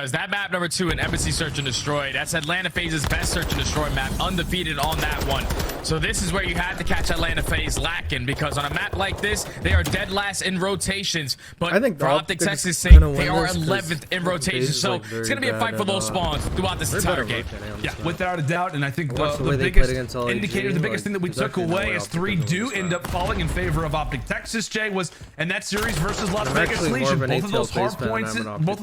because that map number 2 in Embassy Search and Destroy, that's Atlanta FaZe's best Search and Destroy map, undefeated on that one. So this is where you have to catch Atlanta FaZe lacking, because on a map like this, they are dead last in rotations. But I think for OpTic Texas' sake, they are 11th in rotations. So like it's going to be a fight for those spawns throughout this entire game. Yeah, without a doubt. And I think the biggest indicator, the biggest thing that we took away as 3 do end up falling in favor of OpTic Texas, Jay, was in that series versus Las Vegas Legion. Both of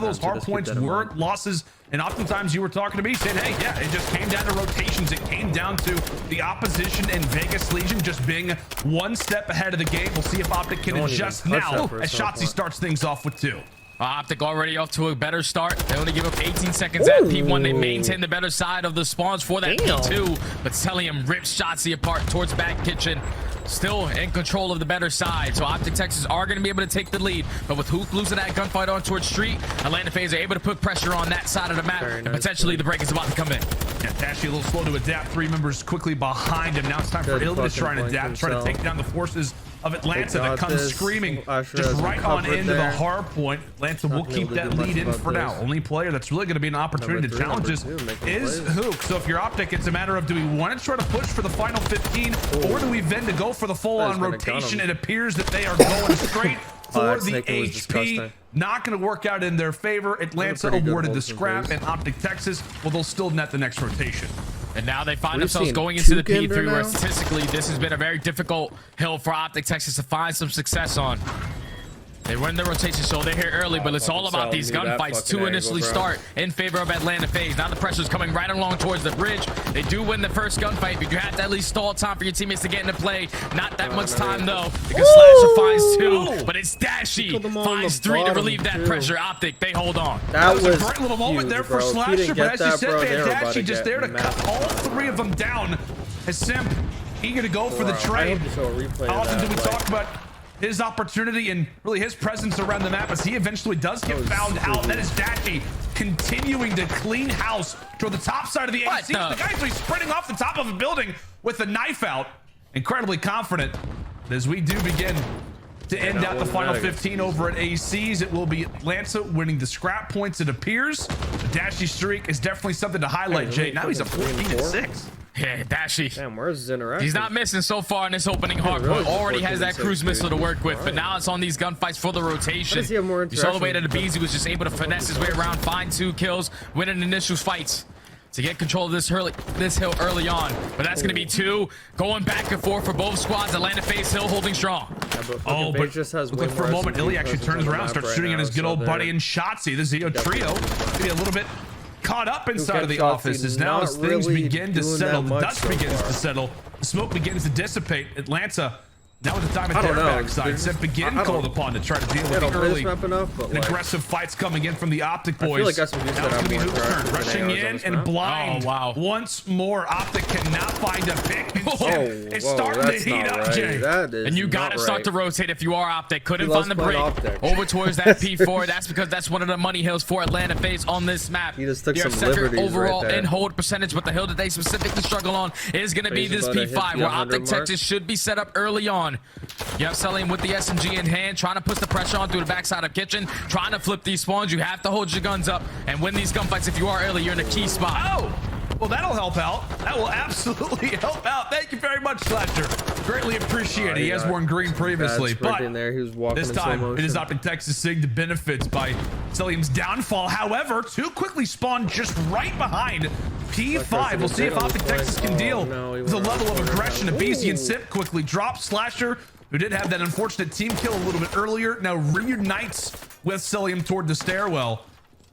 those hard points were losses. And oftentimes you were talking to me saying, hey, yeah, it just came down to rotations. It came down to the opposition and Vegas Legion just being one step ahead of the game. We'll see if OpTic can adjust now as Shotzzy starts things off with 2. OpTic already off to a better start. They only give up 18 seconds at P1. They maintain the better side of the spawns for that P2. But Celium rips Shotzzy apart towards back kitchen. Still in control of the better side. So OpTic Texas are going to be able to take the lead. But with Hook losing that gunfight on towards Street, Atlanta FaZe are able to put pressure on that side of the map. And potentially the break is about to come in. Yeah, Dashy a little slow to adapt. 3 members quickly behind him. Now it's time for Ilda to try and adapt, try to take down the forces of Atlanta that comes screaming just right on into the hard point. Atlanta will keep that lead in for now. Only player that's really going to be an opportunity to challenge this is Hook. So if you're OpTic, it's a matter of, do we want to try to push for the final 15, or do we then to go for the full-on rotation? It appears that they are going straight for the HP. Not going to work out in their favor. Atlanta awarded the scrap, and OpTic Texas, well, they'll still net the next rotation. And now they find themselves going into the P3, where statistically this has been a very difficult hill for OpTic Texas to find some success on. They win the rotation, so they're here early, but it's all about these gunfights to initially start in favor of Atlanta FaZe. Now the pressure's coming right along towards the bridge. They do win the first gunfight, but you have to at least stall time for your teammates to get into play. Not that much time, though, because Slasher finds 2, but it's Dashy finds 3 to relieve that pressure. OpTic, they hold on. That was a great little moment there for Slasher, but as you said, man, Dashy just there to cut all 3 of them down. As Simp eager to go for the trade. How often do we talk about his opportunity and really his presence around the map as he eventually does get found out? That is Dashy continuing to clean house toward the top side of the AC. The guy's actually sprinting off the top of a building with a knife out. Incredibly confident. As we do begin to end out the final 15 over at ACs, it will be Atlanta winning the scrap points, it appears. The Dashy streak is definitely something to highlight, Jay. Now he's a 14-6. Yeah, Dashy. Damn, where's his interaction? He's not missing so far in this opening hardpoint. Already has that cruise missile to work with, but now it's on these gunfights for the rotation. You saw the way that the Bees, he was just able to finesse his way around, find 2 kills, winning initial fights to get control of this hill early on. But that's going to be 2 going back and forth for both squads. Atlanta FaZe hill holding strong. Oh, but look for a moment. Illy actually turns around, starts shooting at his good old buddy in Shotzzy. The Zeo trio maybe a little bit caught up inside of the office as now as things begin to settle, the dust begins to settle, the smoke begins to dissipate. Atlanta now with the time at their backside, Simp again called upon to try to deal with the early and aggressive fights coming in from the OpTic boys. Now it's going to be Hook's turn, rushing in and blind. Once more, OpTic cannot find a pick. And it's starting to heat up, Jay. And you got to start to rotate if you are OpTic. Couldn't find the break over towards that P4. That's because that's one of the money hills for Atlanta FaZe on this map. He just took some liberties overall right there. in hold percentage, but the hill that they specifically struggle on is going to be this P5, where OpTic Texas should be set up early on. You have Celium with the SMG in hand, trying to put the pressure on through the backside of kitchen, trying to flip these spawns. You have to hold your guns up and win these gunfights. If you are early, you're in a key spot. Oh, well, that'll help out. That will absolutely help out. Thank you very much, Slasher. Greatly appreciated. He has worn green previously, but this time it is OpTic Texas seeing the benefits by Celium's downfall. However, 2 quickly spawned just right behind P5. We'll see if OpTic Texas can deal with the level of aggression. Abizi and Sip quickly drop. Slasher, who did have that unfortunate team kill a little bit earlier, now reunites with Celium toward the stairwell.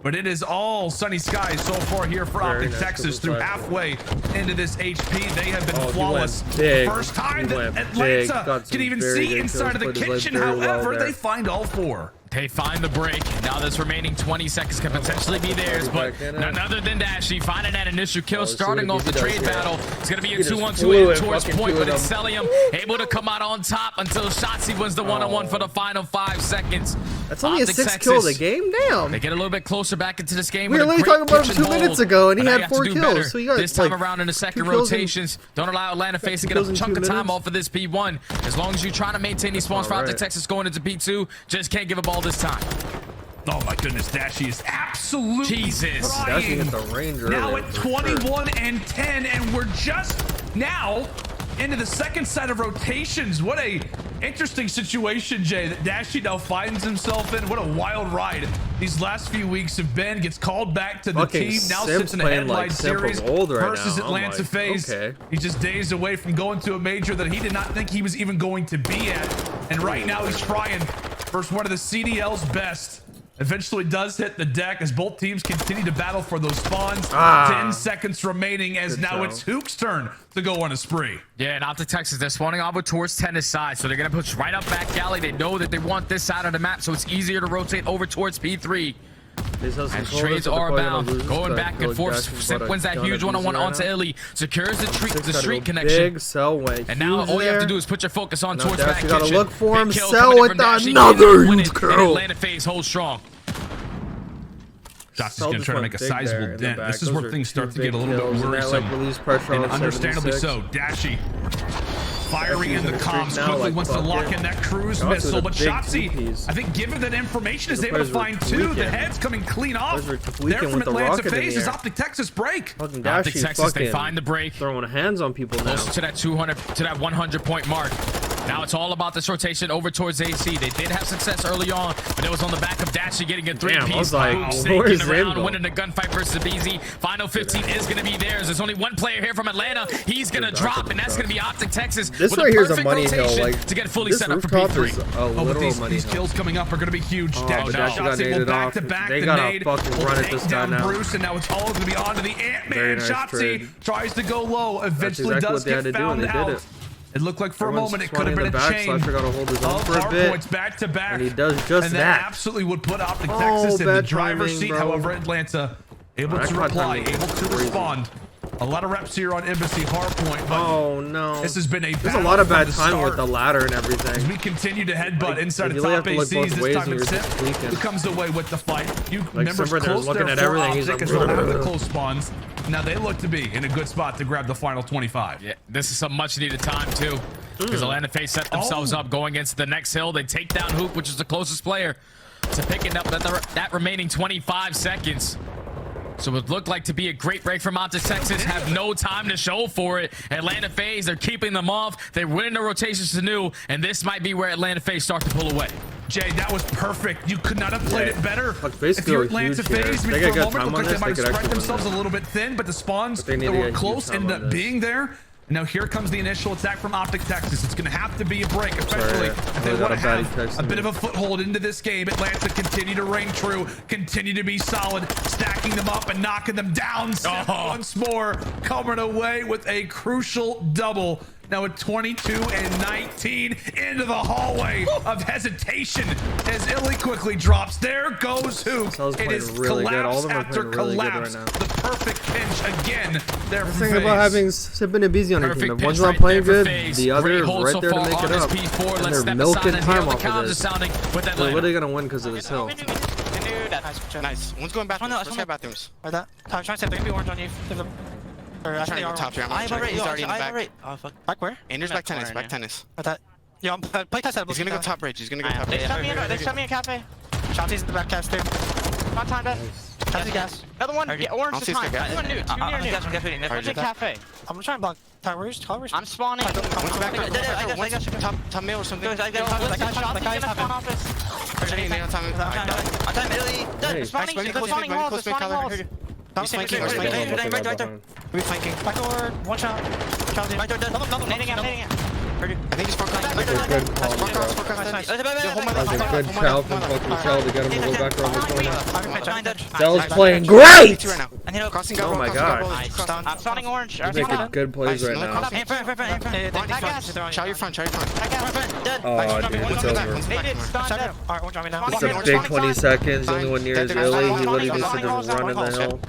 But it is all sunny skies so far here for OpTic Texas through halfway into this HP. They have been flawless. First time that Atlanta can even see inside of the kitchen. However, they find all 4. They find the break. Now this remaining 20 seconds can potentially be theirs, but none other than Dashy finding that initial kill, starting off the trade battle. It's going to be a 2-on-2 towards point, but it's Celium able to come out on top until Shotzzy wins the 1-on-1 for the final 5 seconds. That's only a 6 kill of the game. Damn. They get a little bit closer back into this game. We were literally talking about him 2 minutes ago, and he had 4 kills. So you got this time around in the second rotations. Don't allow Atlanta FaZe to get a chunk of time off of this P1. As long as you try to maintain these spawns for OpTic Texas going into P2, just can't give a ball this time. Oh my goodness, Dashy is absolutely Jesus. Dashy frying. hit the range early, Now at 21 and 10, and we're just now into the second set of rotations. What a interesting situation, Jay, that Dashy now finds himself in. What a wild ride these last few weeks have been. Gets called back to the team. Now sits in a headline series versus Atlanta FaZe. Okay. He's just days away from going to a major that he did not think he was even going to be at. And right now he's trying versus one of the CDL's best. Eventually does hit the deck as both teams continue to battle for those spawns. 10 seconds remaining as now it's Hook's turn to go on a spree. Yeah, and OpTic Texas, they're spawning over towards tennis side, so they're going to push right up back alley. They know that they want this side of the map, so it's easier to rotate over towards P3. And trades are abound, going back and forth. Simp wins that huge one-on-one onto Illy, secures the street connection. And now all you have to do is put your focus on towards back kitchen. You gotta look for him. Cell with another huge kill. Atlanta FaZe hold strong. Josh is going to try to make a sizable dent. This is where things start to get a little bit worrisome, and understandably so. Dashy firing in the comms, quickly wants to lock in that cruise missile, but Shotzi, I think given that information, is able to find two. The head's coming clean off there from Atlanta FaZe as OpTic Texas break. OpTic Texas, they find the break. Throwing hands on people now. Close to that 200, to that 100 point mark. Now it's all about this rotation over towards AC. They did have success early on, but it was on the back of Dashy getting a three-piece. Sneaking around, winning the gunfight versus BZ. Final 15 is going to be theirs. There's only one player here from Atlanta. He's going to drop, and that's going to be OpTic Texas. This right here is a money hill. Like, to get fully set up for P3. But these kills coming up are going to be huge. Shotzi will back-to-back the nade. Will take down Bruce, and now it's all going to be on to the Ant-Man. Shotzi tries to go low. Eventually does get found out. It looked like for a moment it could have been a chain of hardpoints back to back, and he does just and that absolutely would put OpTic Texas in the driver's seat. However, Atlanta able to reply, able to respond. A lot of reps here on Embassy Hardpoint, but this has been a there's a lot of bad time with the ladder and everything. As we continue to headbutt inside of top ACs, this time it's Simp who comes away with the fight. You members close there for OpTic as well have the close spawns. Now they look to be in a good spot to grab the final 25. Yeah, this is some much needed time too, because Atlanta FaZe set themselves up going into the next hill. They take down Hoop, which is the closest player, to picking up that remaining 25 seconds. So it looked like to be a great break from OpTic Texas. Have no time to show for it. Atlanta FaZe, they're keeping them off. They're winning the rotations to new, and this might be where Atlanta FaZe start to pull away. Jay, that was perfect. You could not have played it better. If you're Atlanta FaZe, for a moment, looked like they might have spread themselves a little bit thin, but the spawns that were close ended up being there. Now here comes the initial attack from OpTic Texas. It's going to have to be a break, especially if they want to have a bit of a foothold into this game. Atlanta continue to reign true, continue to be solid, stacking them up and knocking them down. Once more, coming away with a crucial double. Now at 22 and 19 into the hallway of hesitation as Illy quickly drops. There goes Hook. It is really collapse after collapse. Right the perfect pinch again there for FaZe. The thing about having Simp and Busy on your team, if one's not playing good, the other is right there to make it up. And they're milking time off of this. They're literally going to win because of this hill. Nice. One's going bathrooms. Let's get bathrooms. Like that. Trying to say they're going to be orange on you. I'm trying to go top here. I'm already in the back. Oh, fuck. Back where? Anders back tennis. Back tennis. Like that. Yo, I'm play test. He's gonna go top bridge. He's gonna go top bridge. They shot me in cafe. Shotzi's in the back cast too. Not time to. Shotzi gas. Another one. Yeah, orange is time. One new. Two near new. One's in cafe. I'm trying to block. Towers. I'm spawning. I got top mail or something. I got Shotzi's in the front office. I'm time Illy. Spawning walls. He's flanking. Right there. We're flanking. Back door. One shot. Right there. Nading out. I think he's front line. That's a good chow from fucking Shell to get him to go back around the corner. Cell's playing great! Oh my god. I'm spawning orange. He's making good plays right now. Chow your front. Oh, dude, it's over. It's a big 20 seconds. The only one near is Illy. He literally needs to just run in the hill.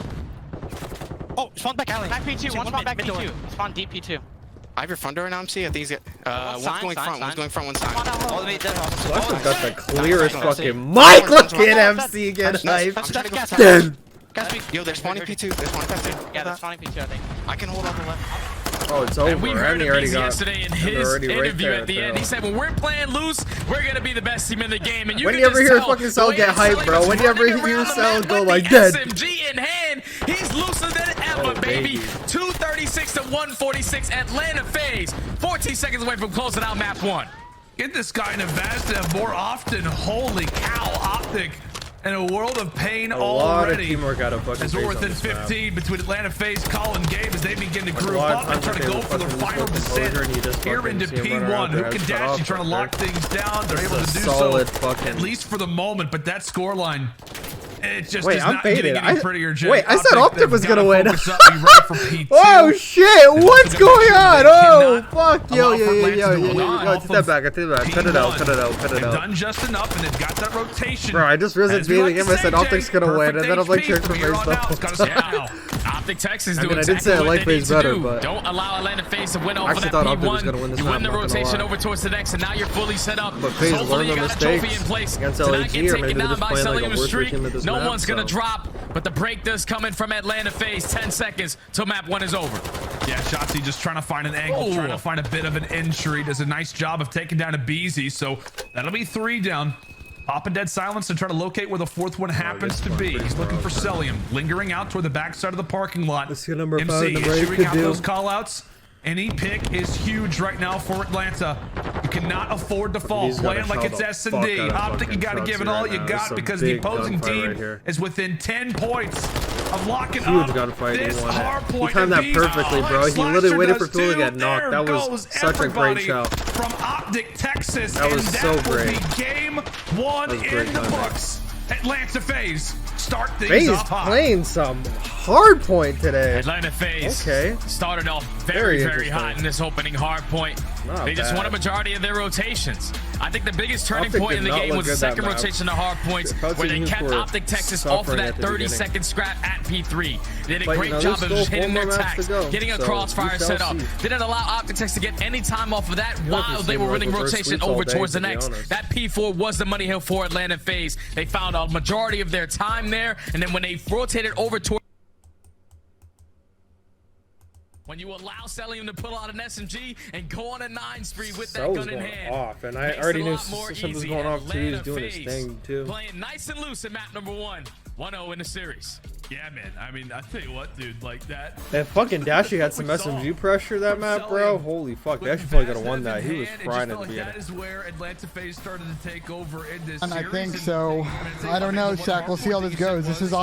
Oh, spawn back alley. Back P2. One spawn back P2. Spawn deep P2. I have your front door now, MC. I think he's one's going front. One's going front. One's side. Flush's got the clearest fucking mic. Look at MC get hype. Yo, they're spawning P2. Yeah, they're spawning P2, I think. I can hold on the left. Oh, it's over. And we heard Randy him already got yesterday in his interview at the end. He said, when we're playing loose, we're going to be the best team in the game. And you when can you ever just hear tell fucking Cell get hyped, bro, when you ever hear Cell go like that. SMG in hand, he's looser than ever, baby. 236 to 146, Atlanta FaZe. 14 seconds away from closing out map 1. Get this guy in Avasta more often. Holy cow, OpTic. In a world of pain already. Teamwork out of as we're within 15 between Atlanta FaZe, Colin, Gabe, as they begin to group up and try to go for their final descent here into P1. Who can dash? You trying to lock things down. They're able to do so, at least for the moment. But that scoreline, it just is not getting any prettier. Wait, I said OpTic was gonna win. Oh shit! What's going on? Oh fuck! Yo, take that back. I take that back. Cut it out. They've done just enough, and they've got that rotation. Bro, I just realized being the game. I said OpTic's gonna win, and then I'm like cheering for FaZe though. OpTic Texas I doing did say I like FaZe better, but don't allow Atlanta FaZe to win over that P1. You win the rotation over towards the next, and now you're fully set up. But FaZe learned their mistakes against LAG, or maybe they're just playing like a worse team at this map. No one's gonna drop, but the break does come in from Atlanta FaZe. 10 seconds till map 1 is over. Yeah, Shotzi just trying to find an angle, trying to find a bit of an entry. Does a nice job of taking down a BZ, so that'll be 3 down. Pop a dead silence and try to locate where the 4th one happens to be. He's looking for Celium, lingering out toward the backside of the parking lot. MC issuing out those callouts. Any pick is huge right now for Atlanta. You cannot afford to fall. Playing like it's S&D. OpTic, you got to give it all you got because the opposing team is within 10 points of locking up this hard point. He timed that perfectly, bro. He literally waited for Tool to get knocked. That was such a great shot. From OpTic, Texas. That was so great. Game 1 in the books. Atlanta FaZe start things off hot. Playing some hard point today. Atlanta FaZe started off very hot in this opening hard point. They just won a majority of their rotations. I think the biggest turning point in the game was the second rotation to hard points, where they kept OpTic Texas off of that 30-second scrap at P3. They did a great job of just hitting their tags, getting a crossfire set up. Didn't allow OpTic Texas to get any time off of that while they were winning rotation over towards the next. That P4 was the money hill for Atlanta FaZe. They found a majority of their time there, and then when they rotated over toward when you allow Celium to pull out an SMG and go on a 9 spree with that gun in hand. Off, and I already knew something was going off too. He was doing his thing too. Playing nice and loose in map number 1. 1-0 in the series. Yeah, man. I mean, I tell you what, dude, like that. That fucking Dashy had some SMG pressure that map, bro. Holy fuck, Dashy probably could have won that. He was frying at the beginning. That is where Atlanta FaZe started to take over in this and series. I think so. I don't know, Shaq. We'll see how this goes. This is